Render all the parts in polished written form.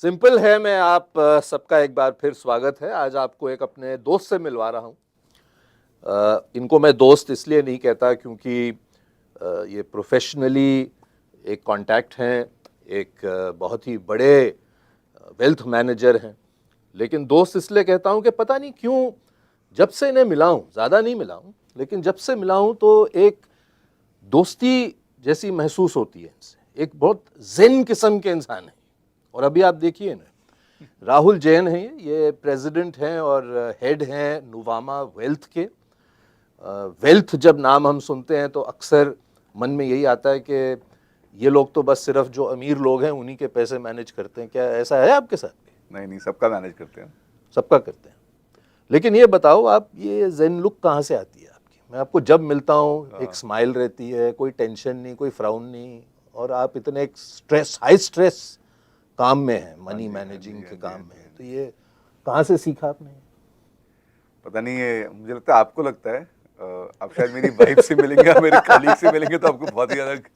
Simple है। मैं आप सबका एक बार फिर स्वागत है। आज आपको एक अपने दोस्त से मिलवा रहा हूँ। इनको मैं दोस्त इसलिए नहीं कहता क्योंकि ये प्रोफेशनली एक कांटेक्ट हैं, एक बहुत ही बड़े वेल्थ मैनेजर हैं। लेकिन दोस्त इसलिए कहता हूँ कि पता नहीं क्यों जब से इन्हें मिला हूँ, ज़्यादा नहीं मिला हूँ, लेकिन जब से मिला हूँ तो एक दोस्ती जैसी महसूस होती है इनसे। एक बहुत ज़ेन किस्म के इंसान हैं। और अभी आप देखिए ना, राहुल जैन हैं, ये प्रेसिडेंट हैं और हेड हैं नुवामा वेल्थ के। वेल्थ जब नाम हम सुनते हैं तो अक्सर मन में यही आता है कि ये लोग तो बस सिर्फ जो अमीर लोग हैं उन्हीं के पैसे मैनेज करते हैं। क्या ऐसा है आपके साथ? नहीं नहीं, सबका मैनेज करते हैं। सबका करते हैं। लेकिन ये बताओ आप, ये जेन लुक कहाँ से आती है आपकी? मैं आपको जब मिलता हूँ एक स्माइल रहती है, कोई टेंशन नहीं, कोई फ्राउन नहीं, और आप इतने एक स्ट्रेस, हाई स्ट्रेस काम में हैं, मनी मैनेजिंग के काम में हैं। तो ये कहाँ से सीखा आपने? पता नहीं, ये मुझे लगता है आपको लगता है। आप शायद मेरी वाइफ से मिलेंगे या मेरे कलीग से मिलेंगे तो आपको बहुत ही अलग।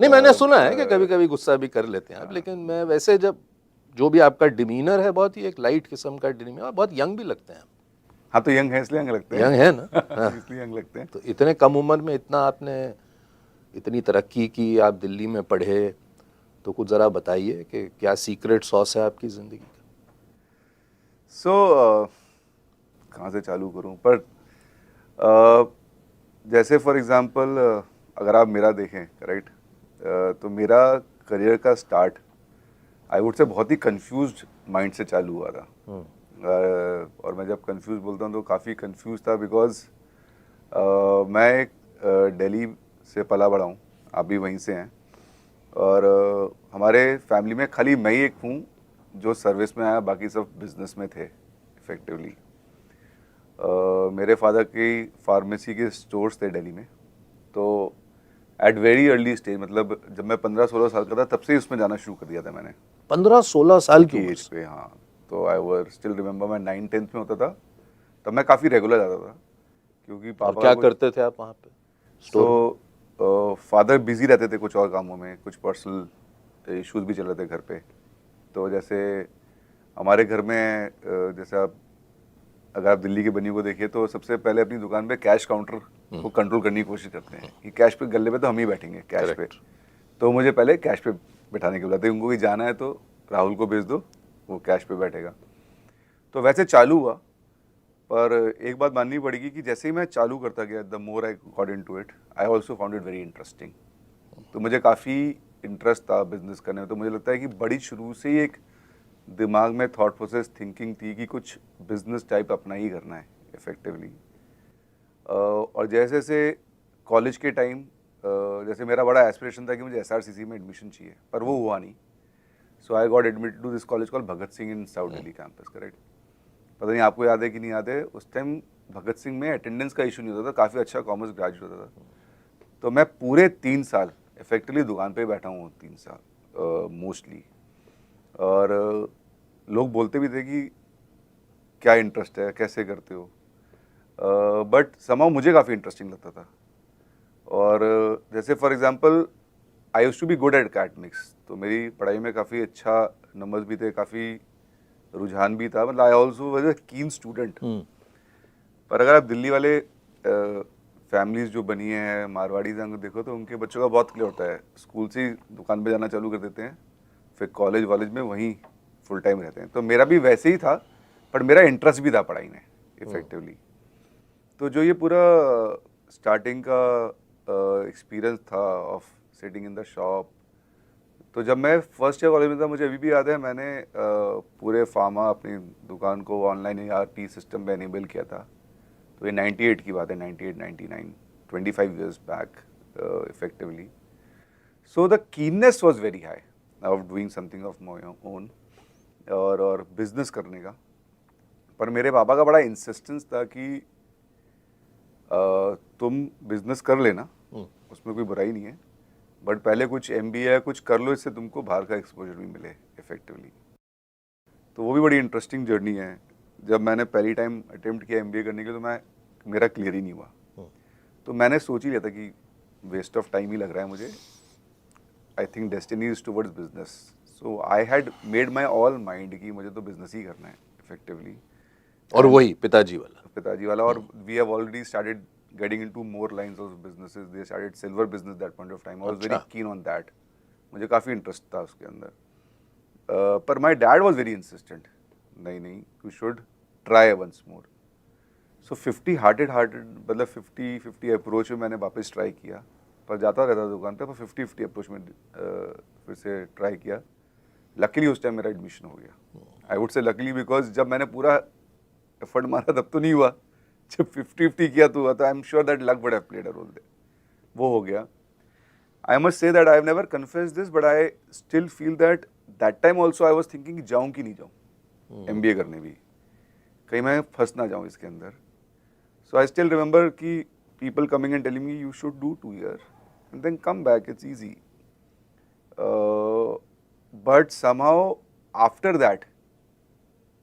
नहीं, मैंने सुना है कि कभी कभी गुस्सा भी कर लेते हैं आप, लेकिन मैं वैसे जब जो भी आपका डिमीनर है, बहुत ही एक लाइट किस्म का डिमीनर, और बहुत यंग भी लगते हैं। हाँ, तो यंग है इसलिए यंग लगते हैं। यंग है ना? हाँ। इसलिए यंग लगते हैं। तो इतने कम उम्र में इतना आपने इतनी तरक्की की, आप दिल्ली में पढ़े, तो कुछ ज़रा बताइए कि क्या सीक्रेट सॉस है आपकी ज़िंदगी का? कहाँ से चालू करूँ? पर uh, जैसे फॉर एग्जांपल अगर आप मेरा देखें, राइट, तो मेरा करियर का स्टार्ट आई वुड से बहुत ही कंफ्यूज्ड माइंड से चालू हुआ था। और मैं जब कंफ्यूज बोलता हूँ तो काफ़ी कंफ्यूज था बिकॉज मैं एक दिल्ली से पला बड़ा हूँ, आप भी वहीं से हैं। और हमारे फैमिली में खाली मैं ही एक हूँ जो सर्विस में आया, बाकी सब बिजनेस में थे इफेक्टिवली। मेरे फादर की फार्मेसी के स्टोर्स थे दिल्ली में, तो एट वेरी अर्ली स्टेज, मतलब जब मैं 15-16 साल का था तब से ही उसमें जाना शुरू कर दिया था मैंने। 15-16 साल की एज पे, हाँ। तो आई वर स्टिल रिमेंबर, मैं 9th-10th में होता था तब मैं काफ़ी रेगुलर जाता था क्योंकि पापा क्या करते थे आप वहाँ पे स्टोर में? फादर बिजी रहते थे कुछ और कामों में, कुछ पर्सनल इश्यूज भी चल रहे थे घर पे। तो जैसे हमारे घर में जैसे आप अगर आप दिल्ली के बनियों को देखिए तो सबसे पहले अपनी दुकान पे कैश काउंटर को कंट्रोल करने की कोशिश करते हैं कि कैश पे, गले पे तो हम ही बैठेंगे कैश पे। तो मुझे पहले कैश पे बैठाने के बोला, उनको भी जाना है तो राहुल को भेज दो, वो कैश पे बैठेगा। तो वैसे चालू हुआ, पर एक बात माननी पड़ेगी कि जैसे ही मैं चालू करता गया, the more I got into it, I also found it very interesting. तो मुझे काफ़ी इंटरेस्ट था बिजनेस करने में। तो मुझे लगता है कि बड़ी शुरू से ही एक दिमाग में थॉट प्रोसेस, थिंकिंग थी कि कुछ बिजनेस टाइप अपना ही करना है इफेक्टिवली। और जैसे जैसे कॉलेज के टाइम, जैसे मेरा बड़ा एस्पिरेशन था कि मुझे SRCC में एडमिशन चाहिए, पर वो हुआ नहीं। So I got admitted to this college called Bhagat Singh in south Delhi campus, correct. पता नहीं आपको याद है कि नहीं याद है, उस टाइम भगत सिंह में अटेंडेंस का इशू नहीं होता था, काफ़ी अच्छा कॉमर्स ग्रेजुएट होता था। तो मैं पूरे 3 साल इफेक्टिवली दुकान पे बैठा हूँ, 3 साल मोस्टली। और लोग बोलते भी थे कि क्या इंटरेस्ट है, कैसे करते हो, बट समहाउ मुझे काफ़ी इंटरेस्टिंग लगता था। और जैसे for example I used to be good at academics, तो मेरी पढ़ाई में काफ़ी अच्छा नंबर्स भी थे, काफ़ी रुझान भी था, मतलब आई ऑल्सो वाज अ कीन स्टूडेंट। पर अगर आप दिल्ली वाले फैमिलीज जो बनी हैं, मारवाड़ी जंग देखो, तो उनके बच्चों का बहुत क्लियर होता है, स्कूल से ही दुकान पे जाना चालू कर देते हैं, फिर कॉलेज में वहीं फुल टाइम रहते हैं। तो मेरा भी वैसे ही था, पर मेरा इंटरेस्ट भी था पढ़ाई में इफेक्टिवली। तो जो ये पूरा स्टार्टिंग का एक्सपीरियंस था of sitting in the shop, तो जब मैं फर्स्ट ईयर कॉलेज में था, मुझे अभी भी याद है, मैंने पूरे फार्मा अपनी दुकान को ऑनलाइन ERP सिस्टम में एनेबल किया था। तो ये 98 की बात है, 98, 99, 25 years back effectively. So the keenness was very high of doing something of my own, और बिजनेस करने का। पर मेरे पापा का बड़ा इंसिस्टेंस था कि तुम बिजनेस कर लेना, उसमें कोई बुराई नहीं है, बट पहले कुछ MBA कुछ कर लो, इससे तुमको बाहर का एक्सपोजर भी मिले इफेक्टिवली। तो वो भी बड़ी इंटरेस्टिंग जर्नी है। जब मैंने पहली टाइम अटेम्प्ट किया MBA करने के, तो मेरा क्लियर ही नहीं हुआ। तो मैंने सोच ही लिया था कि वेस्ट ऑफ टाइम ही लग रहा है मुझे, I think destiny is towards business. So I had made my all mind कि मुझे तो बिजनेस ही करना है इफेक्टिवली, और वही पिताजी वाला। और we have already started getting into more lines of businesses. They started silver business that point of time. I was very keen on that. मुझे काफ़ी इंटरेस्ट था उसके अंदर, पर my dad was very insistent, नहीं you should try once more. So 50 hearted मतलब 50-50 approach में मैंने वापस ट्राई किया, पर जाता रहता था दुकान पे, पर 50-50 अप्रोच में फिर से ट्राई किया. लकीली उस टाइम मेरा एडमिशन हो गया. आई वुड से लकीली बिकॉज जब मैंने पूरा एफर्ट मारा तब तो नहीं हुआ, जब 50-50 किया तो हुआ. तो I am sure that luck would have played a role there. वो हो गया. I must say that I have never confessed this, but I still feel that time also I was thinking कि जाऊँ कि नहीं जाऊँ MBA करने भी, कहीं मैं फंस ना जाऊँ इसके अंदर. So I still remember कि people coming and telling me you should do 2 years and then come back, it's easy. But somehow after that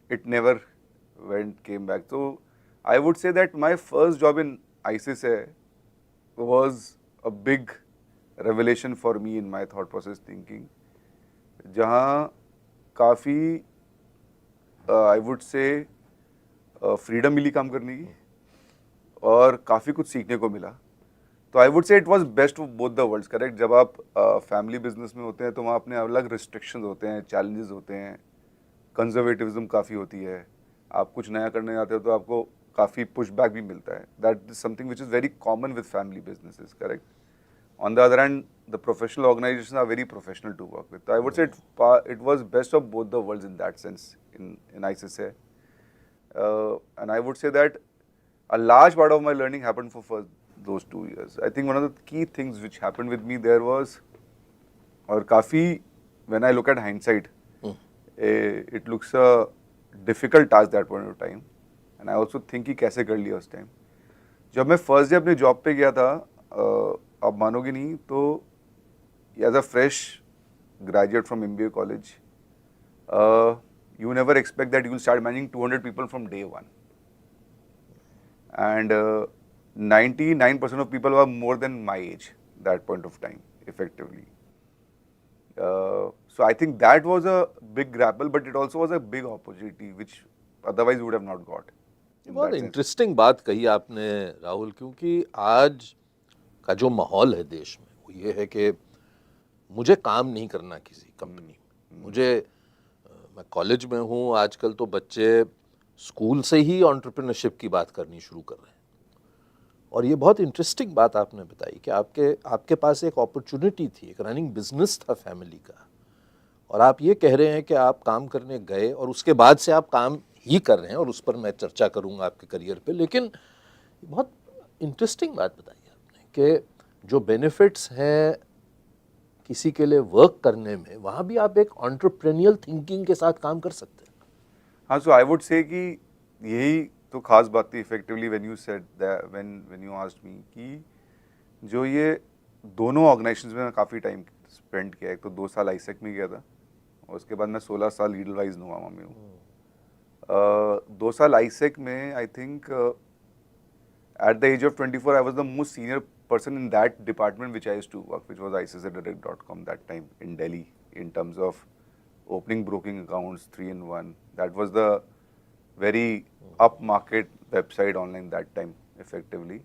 it never came back. So I would say that my first job in ICICI was a big revelation for me in my thought process thinking, जहाँ काफ़ी I would say freedom मिली काम करने की और काफ़ी कुछ सीखने को मिला. तो I would say it was best of both the worlds, correct. जब आप फैमिली बिजनेस में होते हैं तो वहाँ अपने अलग रिस्ट्रिक्शंस होते हैं, चैलेंजेस होते हैं, कंजर्वेटिविज्म काफ़ी होती है. आप कुछ नया करने जाते हो तो आपको काफ़ी पुशबैक भी मिलता है. That is something which is very common with family businesses, correct. On the other hand, the professional organizations are very professional to work with. So I would say it was best of both the worlds in that sense in ICICI. And I would say that a large part of my learning happened for those 2 years. I think one of the key things which happened with me there was, और काफ़ी when I look at hindsight, it looks a difficult task that point of time. And I also think कि कैसे कर लिया उस time. जब मैं first day अपने जॉब पे गया था, आप मानोगे नहीं, तो as a fresh graduate from MBA college, you never expect that you will start managing 200 people from day one. And 99% of people were more than my age that point of time, effectively. So I think that was a big grapple, but it also was a big opportunity, which otherwise would have not got. बहुत interesting बात कही आपने राहुल, क्योंकि आज का जो माहौल है देश में वो ये है कि मुझे काम नहीं करना किसी कंपनी में. मुझे मैं कॉलेज में हूँ, आजकल तो बच्चे स्कूल से ही एंटरप्रेन्योरशिप की बात करनी शुरू कर रहे हैं. और ये बहुत इंटरेस्टिंग बात आपने बताई कि आपके पास एक अपॉर्चुनिटी थी, एक रनिंग बिजनेस था फैमिली का, और आप ये कह रहे हैं कि आप काम करने गए और उसके बाद से आप काम ही कर रहे हैं, और उस पर मैं चर्चा करूँगा आपके करियर पे. लेकिन बहुत इंटरेस्टिंग बात बताई कि जो बेनिफिट्स हैं किसी के लिए वर्क करने में, वहाँ भी आप एक एंटरप्रेन्योरियल थिंकिंग के साथ काम कर सकते हैं. हाँ, सो आई वुड से कि यही तो खास बात थी effectively when you said that, when you asked me कि जो ये दोनों ऑर्गेनाइजेशंस में मैं काफ़ी टाइम स्पेंड किया. एक तो 2 साल आईसेक में गया था, और उसके बाद मैं 16 साल ईडलवाइज नोवामा में हूँ. 2 साल आईसेक में I think at the age of 24 I was the most senior person in that department which I used to work, which was ICICIdirect.com that time in Delhi, in terms of opening broking accounts 3-in-1. That was the very upmarket website online that time, effectively.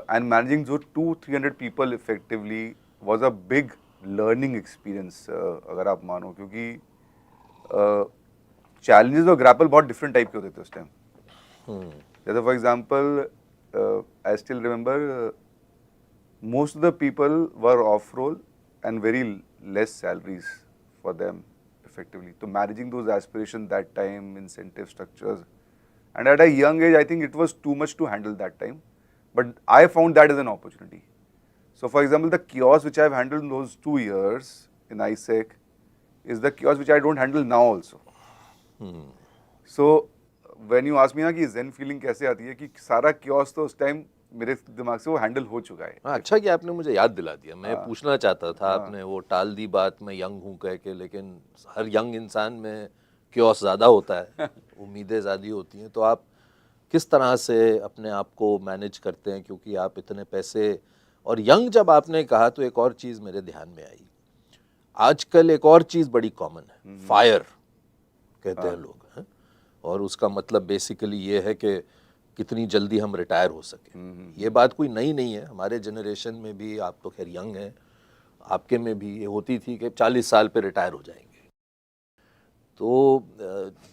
And managing those 200-300 people effectively was a big learning experience, अगर आप मानो, क्योंकि challenges और grapple बहुत different type के होते थे उस time. जैसे for example I still remember most of the people were off role and very less salaries for them effectively. So managing those aspirations that time, incentive structures, and at a young age I think it was too much to handle that time, but I found that as an opportunity. So for example, the chaos which I have handled in those 2 years in ISEC is the chaos which I don't handle now also. So when you ask me ना कि zen feeling कैसे आती है, कि सारा chaos तो उस time मेरे दिमाग से वो हैंडल हो चुका है. अच्छा कि आपने मुझे याद दिला दिया. मैं पूछना चाहता था, आपने वो टाल दी बात, मैं यंग हूँ कह के, लेकिन हर यंग इंसान में chaos ज़्यादा होता है, उम्मीदें ज़्यादा होती हैं. तो आप किस तरह से अपने आप को मैनेज करते हैं, क्योंकि आप इतने पैसे, और यंग जब आपने कहा तो एक और चीज़ मेरे ध्यान में आई, आजकल एक और चीज बड़ी कॉमन है, फायर कहते हैं लोग, हैं? और उसका मतलब बेसिकली ये है कि कितनी जल्दी हम रिटायर हो सके। ये बात कोई नई नहीं है, हमारे जनरेशन में भी, आप तो खैर यंग हैं, आपके में भी ये होती थी कि 40 साल पे रिटायर हो जाएंगे। तो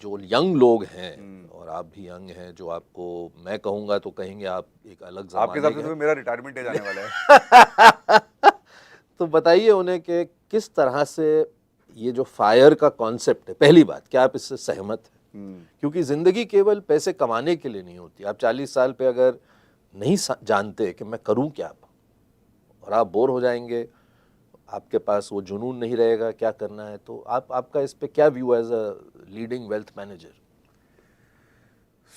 जो यंग लोग हैं, और आप भी यंग हैं, जो आपको मैं कहूँगा तो कहेंगे आप एक अलग आपके ज़माने हिसाब से के तो मेरा रिटायरमेंट एज आने वाला है। हैं। तो बताइए उन्हें कि किस तरह से ये जो फायर का कॉन्सेप्ट है, पहली बात क्या आप इससे सहमत हैं? क्योंकि ज़िंदगी केवल पैसे कमाने के लिए नहीं होती। आप 40 साल पे अगर नहीं जानते कि मैं करूं क्या, और आप बोर हो जाएंगे, आपके पास वो जुनून नहीं रहेगा क्या करना है, तो आपका इस पे क्या view as a leading wealth manager?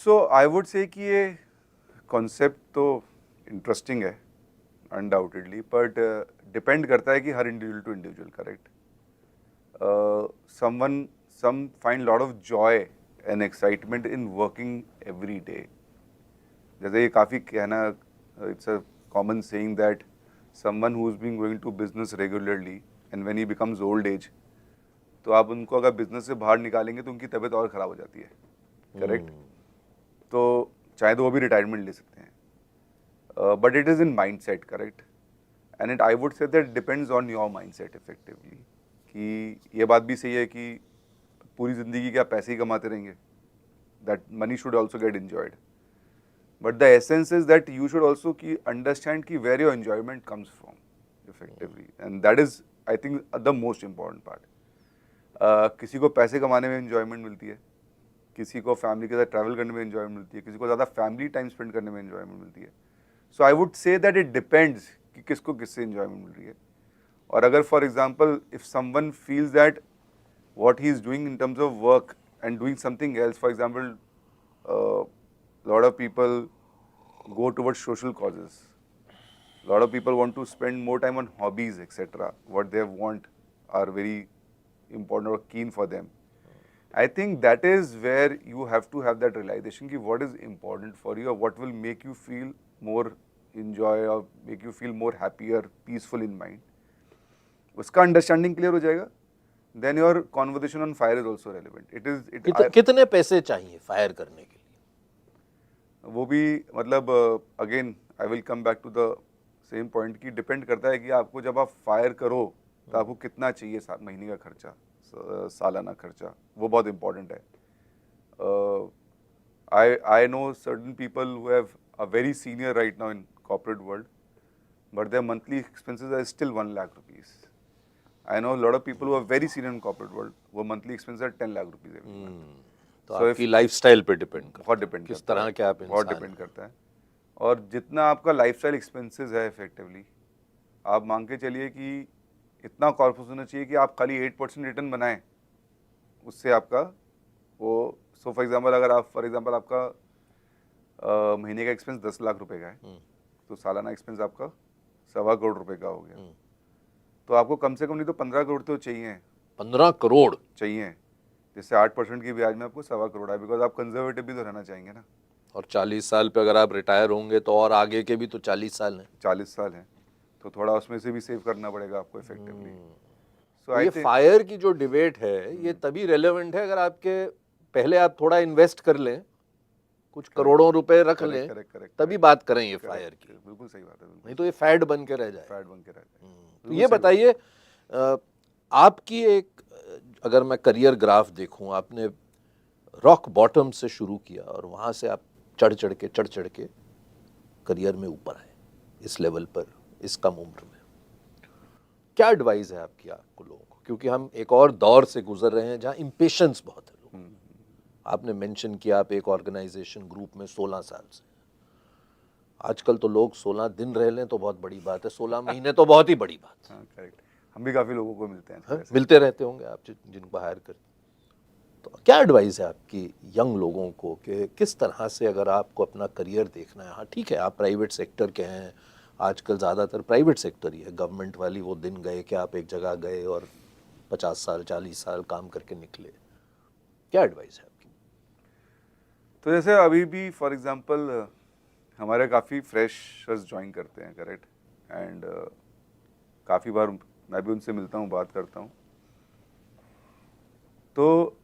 So I would say कि ये कॉन्सेप्ट तो इंटरेस्टिंग है अनडाउटेडली, बट डिपेंड करता है कि हर individual to individual, correct. some find lot of joy and excitement in working every day. जैसे ये काफ़ी कहना, it's a common saying that someone who's been going to business regularly and when he becomes old age, तो आप उनको अगर business से बाहर निकालेंगे तो उनकी तबीयत और ख़राब हो जाती है, करेक्ट। तो चाहे तो वो भी रिटायरमेंट ले सकते हैं, but it is in mind set, correct. And it I would say that depends on your mind set effectively, कि ये बात भी सही है कि पूरी ज़िंदगी क्या पैसे ही कमाते रहेंगे, that money should also get enjoyed. But the essence is that you should also understand ki where your enjoyment comes from effectively, and that is I think the most important part. किसी को पैसे कमाने में enjoyment मिलती है, किसी को family के साथ ट्रैवल करने में enjoyment मिलती है, किसी को ज़्यादा फैमिली टाइम स्पेंड करने में enjoyment मिलती है. So I would say that it depends कि किसको किससे enjoyment मिल रही है. और अगर for example if someone feels that what he is doing in terms of work and doing something else, for example, lot of people go towards social causes. A lot of people want to spend more time on hobbies, etc. What they want are very important or keen for them. I think that is where you have to have that realization कि what is important for you or what will make you feel more enjoy or make you feel more happier, peaceful in mind. उसका understanding clear हो जाएगा, then your conversation on fire is also relevant. It is कितने पैसे चाहिए fire करने के लिए? वो भी मतलब again I will come back to the same point की डिपेंड करता है कि आपको जब आप फायर करो तो आपको कितना चाहिए महीने का खर्चा, सालाना खर्चा, वो बहुत इंपॉर्टेंट है. I know certain people who have a very senior right now in corporate world, but their monthly expenses are still 1 lakh rupees. I know lot of people who are very senior in corporate world, वो monthly expenses are 10 lakh rupees every month. तो आपकी lifestyle पे depend करता है, बहुत depend किस तरह के आप बहुत इंसान डिपेंड करता है. और जितना आपका लाइफस्टाइल एक्सपेंसेस है इफेक्टिवली, आप मांग के चलिए कि इतना कॉर्पस होना चाहिए कि आप खाली 8% रिटर्न बनाएं, उससे आपका वो. सो फॉर एग्जांपल अगर आप आपका महीने का एक्सपेंस 10 लाख रुपए का है, तो सालाना एक्सपेंस आपका 1.25 करोड़ रुपए का हो गया. तो आपको कम से कम नहीं तो 15 करोड़ तो चाहिए. 15 करोड़ चाहिए, जिससे 8% की ब्याज में आपको 1.25 करोड़ है, बिकॉज आप कंजर्वेटिव भी तो रहना चाहेंगे ना. और 40 साल पे अगर आप रिटायर होंगे तो और आगे के भी तो 40 साल हैं. 40 साल हैं, तो थोड़ा उसमें से भी सेव करना पड़ेगा आपको इफेक्टिवली. तो ये फायर की जो डिबेट है ये तभी रेलेवेंट है अगर आपके पहले आप थोड़ा इन्वेस्ट कर लें, कुछ करोड़ों रुपए रख लें, तभी बात करें ये फायर की. बिल्कुल सही बात है. नहीं तो ये फैड बन के रह जाए. फैड बन के रह जाए. तो ये बताइए, आपकी एक, अगर मैं करियर ग्राफ देखूं, आपने रॉक बॉटम से शुरू किया और वहां से आप चढ़ चढ़ के करियर में ऊपर आए इस लेवल पर, इस कम उम्र में. क्या एडवाइस है आपकी आपको लोगों को, क्योंकि हम एक और दौर से गुजर रहे हैं जहां इम्पेशंस बहुत है लोगों. आपने मेंशन किया आप एक ऑर्गेनाइजेशन ग्रुप में 16 साल से. आजकल तो लोग 16 दिन रह लें तो बहुत बड़ी बात है, 16 महीने तो बहुत ही बड़ी बात है. करेक्ट. हम भी काफी लोगों को मिलते हैं. मिलते रहते होंगे आप जिनको हायर करते. तो क्या एडवाइस है आपकी यंग लोगों को कि किस तरह से अगर आपको अपना करियर देखना है, हाँ ठीक है आप प्राइवेट सेक्टर के हैं, आजकल ज़्यादातर प्राइवेट सेक्टर ही है, गवर्नमेंट वाली वो दिन गए कि आप एक जगह गए और 50 साल 40 साल काम करके निकले. क्या एडवाइस है आपकी? तो जैसे अभी भी फॉर एग्जांपल हमारे काफ़ी फ्रेशर्स ज्वाइन करते हैं, करेक्ट. एंड काफ़ी बार मैं भी उनसे मिलता हूँ, बात करता हूँ। तो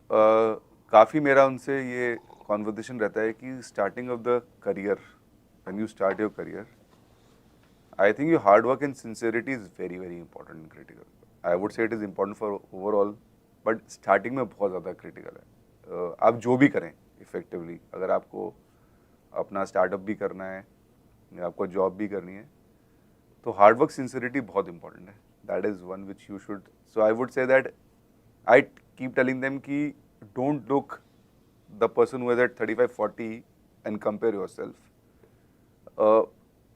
काफ़ी मेरा उनसे ये कॉन्वर्सेशन रहता है कि starting of the career, when you start your career, I think your hard work and sincerity is very very important and critical. I would से it is important for overall, but starting में बहुत ज़्यादा critical है। आप जो भी करें effectively, अगर आपको अपना स्टार्टअप भी करना है या आपको जॉब भी करनी है, तो हार्ड वर्क सिंसियरिटी बहुत इंपॉर्टेंट है। That is one which you should, so I would say that I keep telling them कि don't look the person who is at 35-40 and compare yourself.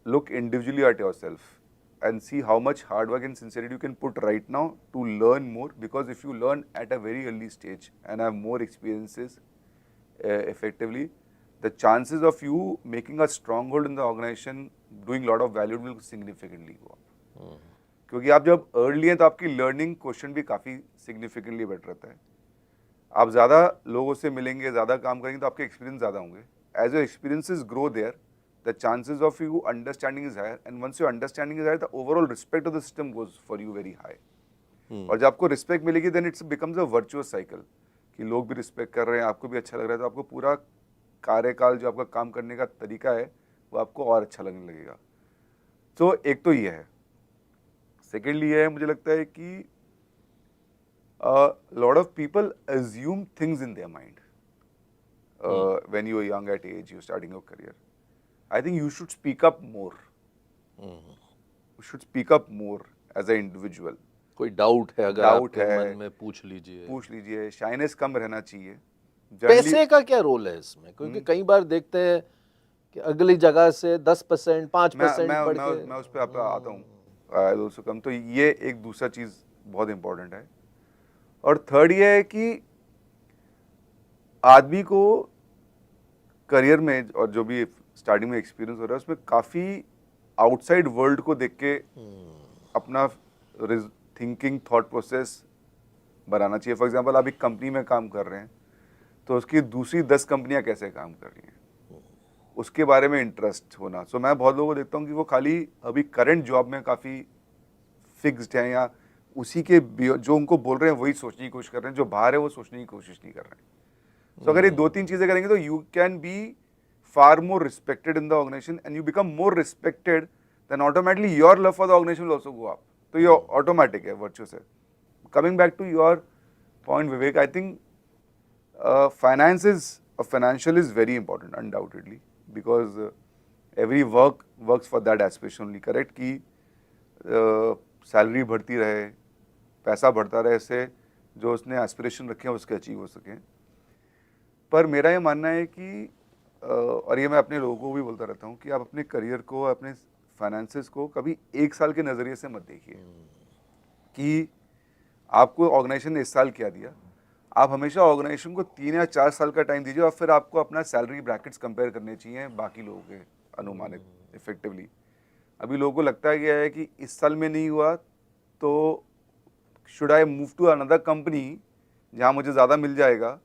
Look individually at yourself and see how much hard work and sincerity you can put right now to learn more, because if you learn at a very early stage and have more experiences effectively, the chances of you making a stronghold in the organization, doing lot of value will significantly go up. क्योंकि आप जब early हैं तो आपकी learning question भी काफ़ी significantly better रहता है। आप ज़्यादा लोगों से मिलेंगे, ज़्यादा काम करेंगे तो आपके एक्सपीरियंस ज़्यादा होंगे। As your experiences grow there, the chances of you understanding is higher, and once your understanding is higher, the overall respect of the system goes for you very high. और जब आपको रिस्पेक्ट मिलेगी, then it becomes a virtuous cycle कि लोग भी respect कर रहे हैं, आपको भी अच्छा लग रहा है, तो आपको पूरा कार्यकाल जो आपका काम करने का तरीका है वो आपको और अच्छा लगने लगेगा। तो एक तो ये है। सेकेंडली ये है, मुझे लगता है कि lot of people assume things in their mind when you are young at age, you starting your career. I think you should speak up more. You should speak up more as an individual. कोई doubt है अगर Doubt आपके है, मन में पूछ लीजिए। Shyness कम रहना चाहिए। पैसे का क्या रोल है इसमें? क्योंकि कई बार देखते हैं कि अगली जगह से 10%, 5% बढ़ के मैं उस पर आप आता हूँ। I also come. तो ये एक दूसरा चीज़ बहुत इंपॉर्टेंट है। और थर्ड ये है कि आदमी को करियर में और जो भी स्टार्टिंग में एक्सपीरियंस हो रहा है उसमें काफ़ी आउटसाइड वर्ल्ड को देख के अपना थिंकिंग थॉट प्रोसेस बनाना चाहिए। फॉर एग्जांपल, आप एक कंपनी में काम कर रहे हैं तो उसकी दूसरी 10 कंपनियां कैसे काम कर रही हैं, उसके बारे में इंटरेस्ट होना। सो मैं बहुत लोगों को देखता हूँ कि वो खाली अभी करंट जॉब में काफ़ी फिक्स्ड हैं या उसी के जो उनको बोल रहे हैं वही सोचने की कोशिश कर रहे हैं, जो बाहर है वो सोचने की कोशिश नहीं कर रहे हैं। सो अगर ये 2-3 चीज़ें करेंगे तो you can be far more respected in the organization, and you become more respected, then automatically your love for the organization will also go up. So ये automatic है, virtuous है। Coming back to your point, Vivek, I think financial is very important, undoubtedly, because every work works for that aspiration only, correct? कि salary बढ़ती रहे, पैसा बढ़ता रहे, इससे जो उसने एस्पिरेशन रखे हैं उसके अचीव हो सकें। पर मेरा ये मानना है कि और ये मैं अपने लोगों को भी बोलता रहता हूँ कि आप अपने करियर को, अपने फाइनेंसेस को कभी 1 साल के नज़रिए से मत देखिए कि आपको ऑर्गेनाइजेशन ने इस साल क्या दिया। आप हमेशा ऑर्गेनाइजेशन को 3 या 4 साल का टाइम दीजिए और फिर आपको अपना सैलरी ब्रैकेट्स कंपेयर करने चाहिए बाकी लोगों के अनुमानित इफेक्टिवली। अभी लोगों को लगता है कि इस साल में नहीं हुआ तो should I move to another company जहाँ मुझे ज़्यादा मिल जाएगा।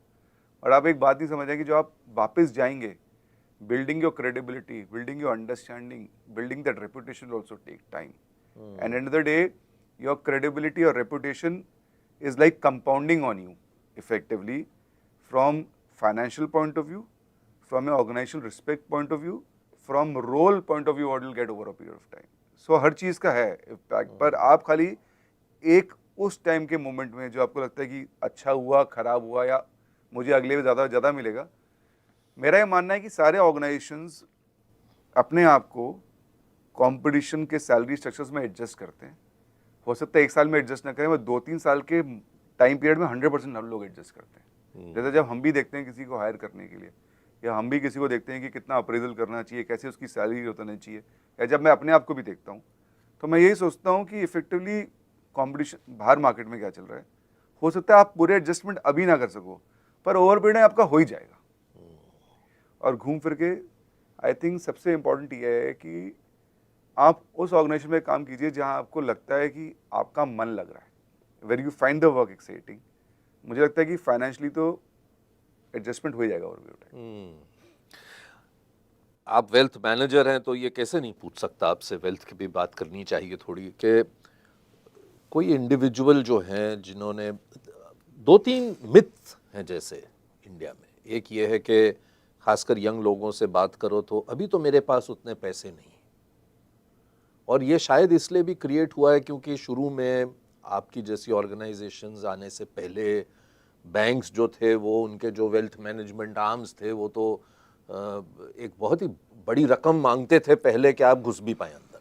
और आप एक बात नहीं समझ रहे कि जो आप वापस जाएंगे, building your credibility, building your understanding, building that reputation will also take time. And end of the day, your credibility or reputation is like compounding on you effectively from financial point of view, from an organizational respect point of view, from role point of view what you'll get over a period of time. So हर चीज़ का है impact, पर आप खाली एक उस time के moment में जो आपको लगता है कि अच्छा हुआ, खराब हुआ या मुझे अगले में ज़्यादा मिलेगा, मेरा ये मानना है कि सारे ऑर्गेनाइजेशंस अपने आप को कंपटीशन के सैलरी स्ट्रक्चर्स में एडजस्ट करते हैं। हो सकता है 1 साल में एडजस्ट ना करें, वो 2-3 साल के टाइम पीरियड में 100% हम लोग एडजस्ट करते हैं। जैसे जब हम भी देखते हैं किसी को हायर करने के लिए, या हम भी किसी को देखते हैं कि कितना अप्रेजल करना चाहिए, कैसे उसकी सैलरी उतरनी चाहिए, या जब मैं अपने आप को भी देखता हूँ तो मैं यही सोचता हूँ कि इफेक्टिवली कॉम्पिटिशन बाहर मार्केट में क्या चल रहा है, हो सकता है आप पूरे एडजस्टमेंट अभी ना कर सको, पर ओवर पीरियड में आपका हो ही जाएगा। और घूम फिर के आई थिंक सबसे इम्पॉर्टेंट ये है कि आप उस ऑर्गेनाइजेशन में काम कीजिए जहां आपको लगता है कि आपका मन लग रहा है, where you find the work exciting. मुझे लगता है कि फाइनेंशियली तो एडजस्टमेंट हो जाएगा। और आप वेल्थ मैनेजर हैं तो ये कैसे नहीं पूछ सकता आपसे, वेल्थ की भी बात करनी चाहिए थोड़ी, कि कोई इंडिविजुअल जो हैं जिन्होंने, दो तीन मिथ हैं जैसे इंडिया में, एक ये है कि खासकर यंग लोगों से बात करो तो अभी तो मेरे पास उतने पैसे नहीं, और ये शायद इसलिए भी क्रिएट हुआ है क्योंकि शुरू में आपकी जैसी ऑर्गेनाइजेशंस आने से पहले बैंक्स जो थे वो, उनके जो वेल्थ मैनेजमेंट आर्म्स थे वो तो एक बहुत ही बड़ी रकम मांगते थे पहले कि आप घुस भी पाए अंदर।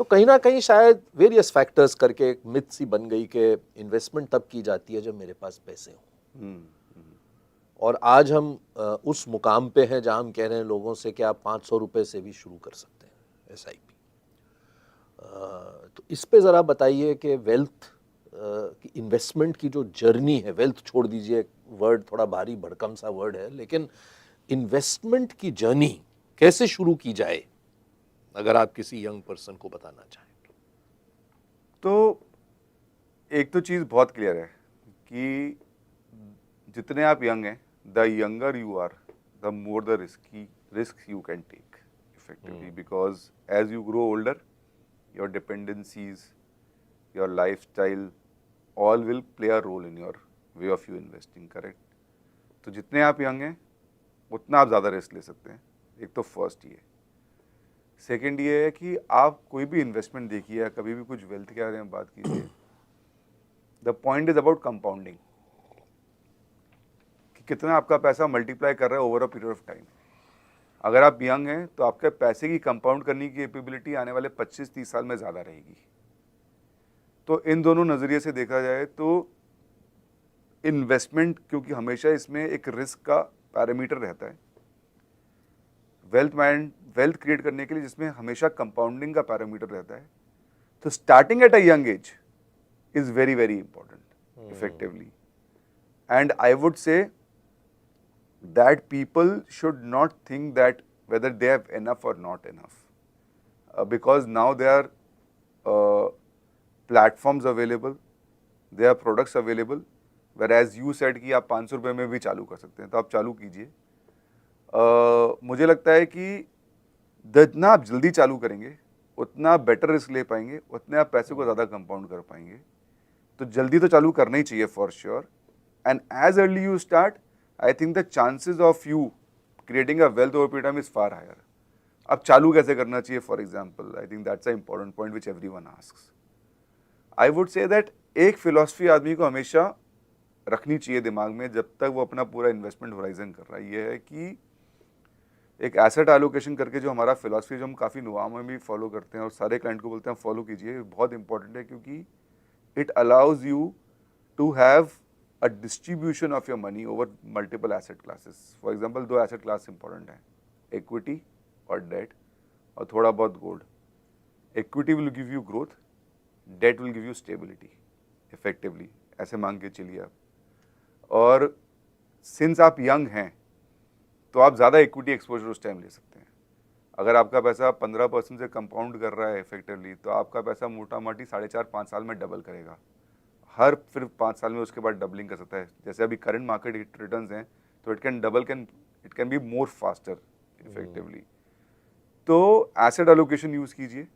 तो कहीं ना कहीं शायद वेरियस फैक्टर्स करके एक मिथ सी बन गई कि इन्वेस्टमेंट तब की जाती है जब मेरे पास पैसे हों। और आज हम उस मुकाम पे हैं जहां हम कह रहे हैं लोगों से कि आप 500 रुपए से भी शुरू कर सकते हैं SIP। तो इस पे ज़रा बताइए कि वेल्थ की इन्वेस्टमेंट की जो जर्नी है, वेल्थ छोड़ दीजिए, वर्ड थोड़ा भारी भड़कम सा वर्ड है, लेकिन इन्वेस्टमेंट की जर्नी कैसे शुरू की जाए अगर आप किसी यंग पर्सन को बताना चाहें तो एक तो चीज़ बहुत क्लियर है कि जितने आप यंग हैं, the younger you are, the more the risk you can take effectively, because as you grow older, your dependencies, your lifestyle, all will play a role in your way of you investing, correct? तो जितने आप young हैं उतना आप ज़्यादा risk ले सकते हैं। एक तो फर्स्ट ये। सेकंड ये है कि आप कोई भी इन्वेस्टमेंट देखिए या कभी भी कुछ वेल्थ के बारे में बात कीजिए, the point is about compounding, कि कितना आपका पैसा मल्टीप्लाई कर रहा है over a period of time. अगर आप यंग हैं तो आपके पैसे की कंपाउंड करने की कैपेबिलिटी आने वाले 25-30 साल में ज़्यादा रहेगी। तो इन दोनों नज़रिए से देखा जाए तो इन्वेस्टमेंट, क्योंकि हमेशा इसमें एक रिस्क का पैरामीटर रहता है, वेल्थ क्रिएट करने के लिए जिसमें हमेशा कंपाउंडिंग का पैरामीटर रहता है, तो starting at a young age is very very important effectively. And I would से that people should not think that whether they have enough or not enough, because now there are platforms available, there are products available, whereas you said कि आप 500 रुपये में भी चालू कर सकते हैं, तो आप चालू कीजिए। मुझे लगता है कि जितना आप जल्दी चालू करेंगे उतना आप बेटर रिस्क ले पाएंगे, उतने आप पैसे को ज़्यादा कंपाउंड कर पाएंगे। तो जल्दी तो चालू करना ही चाहिए for sure, and as early you start, I think the chances of you creating a wealth over period of time is far higher. अब चालू कैसे करना चाहिए, for example, I think that's a important point which everyone asks. I would say that एक philosophy आदमी को हमेशा रखनी चाहिए दिमाग में जब तक वो अपना पूरा इन्वेस्टमेंट होराइजन कर रहा है, ये है कि एक एसेट एलोकेशन करके जो हमारा फिलॉसफी, जो हम काफ़ी नुआ में भी फॉलो करते हैं और सारे क्लाइंट को बोलते हैं फॉलो कीजिए, बहुत इंपॉर्टेंट है, क्योंकि it allows you to have a distribution of your money over multiple asset classes. For example, दो asset class important हैं, equity और debt, और थोड़ा बहुत gold. Equity will give you growth, debt will give you stability, effectively, ऐसे मांग के चलिए आप। और since आप young हैं तो आप ज़्यादा equity exposure उस टाइम ले सकते हैं। अगर आपका पैसा 15% से कंपाउंड कर रहा है इफेक्टिवली, तो आपका पैसा मोटा मोटी 4.5-5 साल में डबल करेगा, हर फिर 5 साल में उसके बाद डबलिंग कर सकता है। जैसे अभी करंट मार्केट रिटर्न्स हैं तो it can be more faster effectively. तो एसेट एलोकेशन यूज़ कीजिए,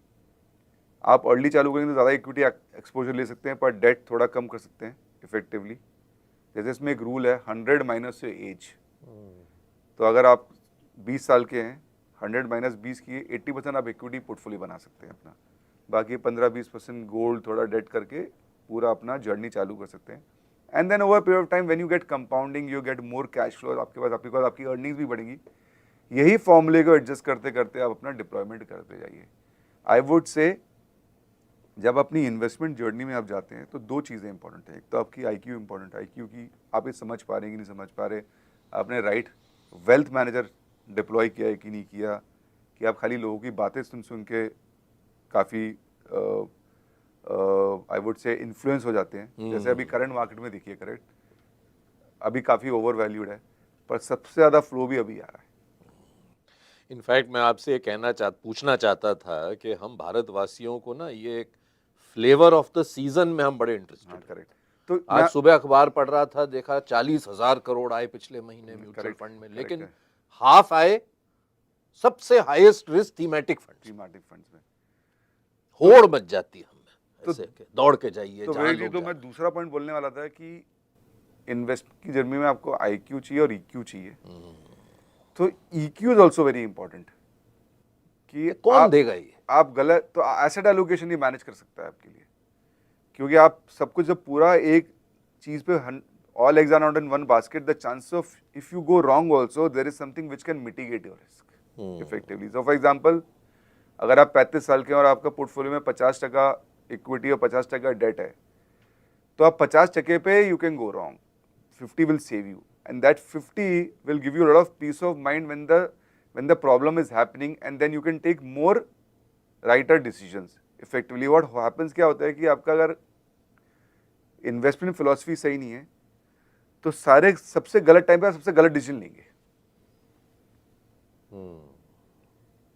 आप अर्ली चालू करेंगे तो ज़्यादा इक्विटी एक्सपोजर ले सकते हैं, पर डेट थोड़ा कम कर सकते हैं इफेक्टिवली। जैसे इसमें एक रूल है 100 माइनस एज, तो अगर आप 20 साल के हैं, 100 माइनस 20 किए, 80% आप इक्विटी पोर्टफोलियो बना सकते हैं अपना, बाकी 15-20% गोल्ड, थोड़ा डेट करके पूरा अपना जर्नी चालू कर सकते हैं। And then over period of time when you get compounding, you get more cash flow, आपके पास आपकी अर्निंग्स भी बढ़ेंगी। यही फॉर्मूले को एडजस्ट करते करते आप अपना डिप्लॉयमेंट करते जाइए। आई वुड से जब अपनी इन्वेस्टमेंट जर्नी में आप जाते हैं तो दो चीज़ें इंपॉर्टेंट हैं। एक तो आपकी IQ इंपॉर्टेंट है, IQ की आप ये समझ पा रहे हैं कि नहीं समझ पा रहे, आपने राइट वेल्थ मैनेजर डिप्लॉय किया है कि नहीं किया, कि आप खाली लोगों की बातें सुन सुन के काफ़ी आई वुड से इन्फ्लुएंस हो जाते हैं। जैसे अभी करंट मार्केट में देखिए, करेक्ट, अभी काफ़ी ओवर वैल्यूड है, पर सबसे ज़्यादा फ्लो भी अभी आ रहा है। इनफैक्ट मैं आपसे ये पूछना चाहता था कि हम भारतवासियों को ना ये एक फ्लेवर ऑफ द सीजन में हम बड़े इंटरेस्टेड हैं। करेक्ट। तो आज सुबह अखबार पढ़ रहा था, देखा 40,000 करोड़ आए पिछले महीने म्यूचुअल फंड में, लेकिन हाफ आए सबसे हाईएस्ट रिस्क थीमेटिक फंड्स में, होड़ मच जाती है हमें, ऐसे कि दौड़ के जाइए तो जहाँ वही जी, लोग तो जा मैं दूसरा पॉइंट बोलने वाला था कि इन्वेस्ट की जर्नी में आपको IQ चाहिए और EQ चाहिए। तो EQ is also very important कि रहे। कौन देगा ये? आप गलत तो एसेट एलोकेशन ही मैनेज कर सकता है आपके लिए, क्योंकि आप सब कुछ जब पूरा एक चीज पे all eggs are not in one basket, the chance of if you go wrong also there is something which can mitigate your risk effectively. So for example, अगर आप 35 साल के हैं और आपका पोर्टफोलियो में 50% इक्विटी और 50% डेट है, तो आप 50% पे you can go wrong, 50 will save you, and that 50 will give you a lot of peace of mind when the problem is happening, and then you can take more righter decisions effectively. What happens क्या होता है कि आपका अगर investment philosophy सही नहीं है तो सारे सबसे गलत टाइम पे आप सबसे गलत डिसीजन लेंगे।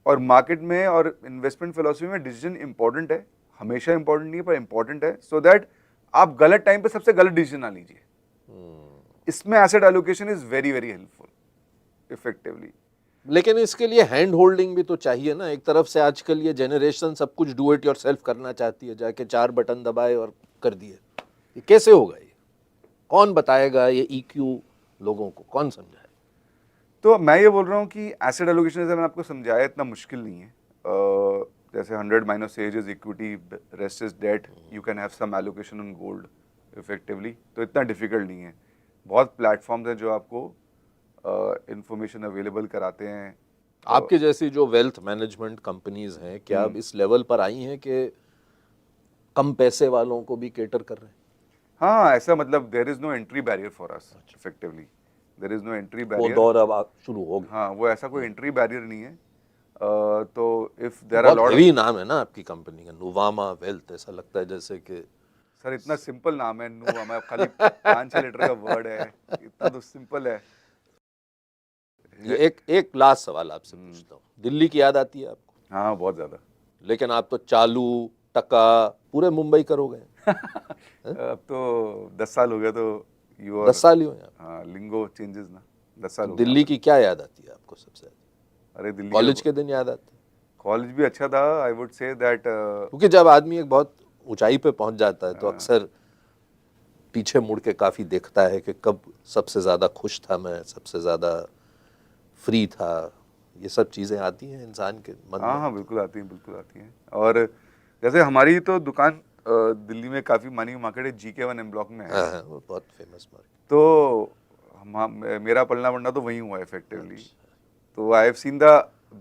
और मार्केट में और इन्वेस्टमेंट फिलॉसफी में डिसीजन इंपॉर्टेंट है, हमेशा इंपॉर्टेंट नहीं है पर इंपॉर्टेंट है, सो दैट आप गलत टाइम पे सबसे गलत डिसीजन ना लीजिए। इसमें asset allocation is very very helpful effectively. लेकिन इसके लिए हैंड होल्डिंग भी तो चाहिए ना। एक तरफ से आजकल ये जनरेशन सब कुछ डू इट योरसेल्फ करना चाहती है, जाके 4 बटन दबाए और कर दिए। ये कैसे होगा? ये कौन बताएगा? ये EQ लोगों को कौन समझाए? तो मैं ये बोल रहा हूँ कि एसेट एलोकेशन जैसे मैंने आपको समझाया इतना मुश्किल नहीं है। जैसे 100 minus age is equity, rest is debt, you can have some allocation on gold effectively, तो इतना डिफिकल्ट नहीं है। बहुत प्लेटफॉर्म्स हैं जो आपको इंफॉर्मेशन अवेलेबल कराते हैं। आपके जैसी जो वेल्थ मैनेजमेंट कंपनीज हैं, क्या अब इस लेवल पर आई हैं कि कम पैसे वालों को भी केटर कर रहे हैं? हाँ, ऐसा मतलब there is no entry barrier for us effectively, there is no entry वो बैरियर। दौर अब शुरू हो गया। हाँ, वो ऐसा कोई एंट्री बैरियर नहीं है। तो इफ देयर आर बहुत लॉट, हेवी नाम है ना आपकी कंपनी का, नुवामा वेल्थ। ऐसा लगता है जैसे कि सर इतना सिंपल नाम है, नू हमें खाली 5-6 लेटर का वर्ड है, इतना तो सिंपल है। ये एक लास्ट सवाल आपसे पूछता हूँ, दिल्ली की याद आती है आपको? हाँ, बहुत ज्यादा। लेकिन आप तो चालू टका पूरे मुंबई करोगे। अब तो 10 साल हो गया, तो यू 10 साल ही हुए आप। हाँ, लिंगो चेंजेस ना, 10 साल हो दिल्ली की क्या याद आती है आपको सबसे ज्यादा? अरे दिल्ली कॉलेज के दिन याद आते हैं? कॉलेज भी अच्छा था, आई वुड से दैट। क्योंकि जब आदमी एक बहुत ऊंचाई पे पहुंच जाता है तो अक्सर पीछे मुड़ के काफी देखता है कि कब सबसे ज्यादा खुश था मैं, सबसे ज्यादा फ्री था। ये सब चीजें आती हैं इंसान के मन में। हाँ, बिल्कुल आती हैं, बिल्कुल आती हैं। और जैसे हमारी तो दुकान दिल्ली में काफ़ी मानी हुई मार्केट है, GK1 M ब्लॉक में है। हाँ, वो बहुत फेमस मार्केट। तो मेरा पलना बढ़ना तो वहीं हुआ इफेक्टिवली। तो I have seen the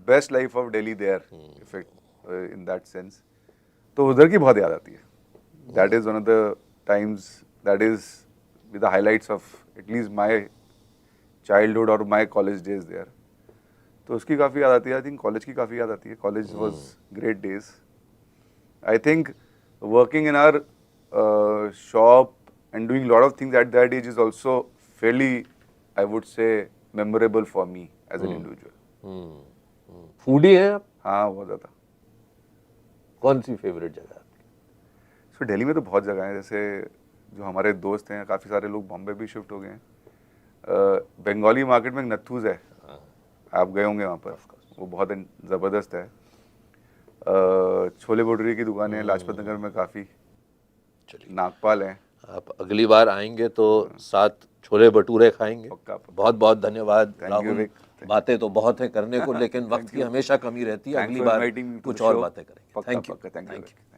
best life of Delhi there effect in that sense. तो उधर की बहुत याद आती है। That is one of the times that is with the highlights of at least my childhood और माय कॉलेज डेज देयर। तो उसकी काफ़ी याद आती है। आई थिंक कॉलेज की काफ़ी याद आती है। College was great days. I think working in our shop and doing a lot of things at that age is also fairly, I would say, memorable for me as an individual. Foodie हैं आप? हाँ, बहुत ज़्यादा। कौन सी favourite जगह आपकी? सो दिल्ली में तो बहुत जगह हैं। जैसे जो हमारे दोस्त हैं, काफ़ी सारे लोग बॉम्बे भी शिफ्ट हो गए हैं। बंगाली मार्केट में नथूज है, आप गए होंगे वहाँ पर, वो बहुत ज़बरदस्त है। छोले भटूरे की दुकान है लाजपत नगर में काफ़ी। चलिए, नागपाल है। आप अगली बार आएंगे तो साथ छोले भटूरे खाएंगे। पक्का। बहुत बहुत धन्यवाद Thank you, राहुल। Vic. बातें तो बहुत है करने को, लेकिन वक्त की हमेशा कमी रहती है। Thanks अगली for bar inviting me to कुछ the और show. बातें करेंगे। पक्का, थैंक यू। पक्का, thank you.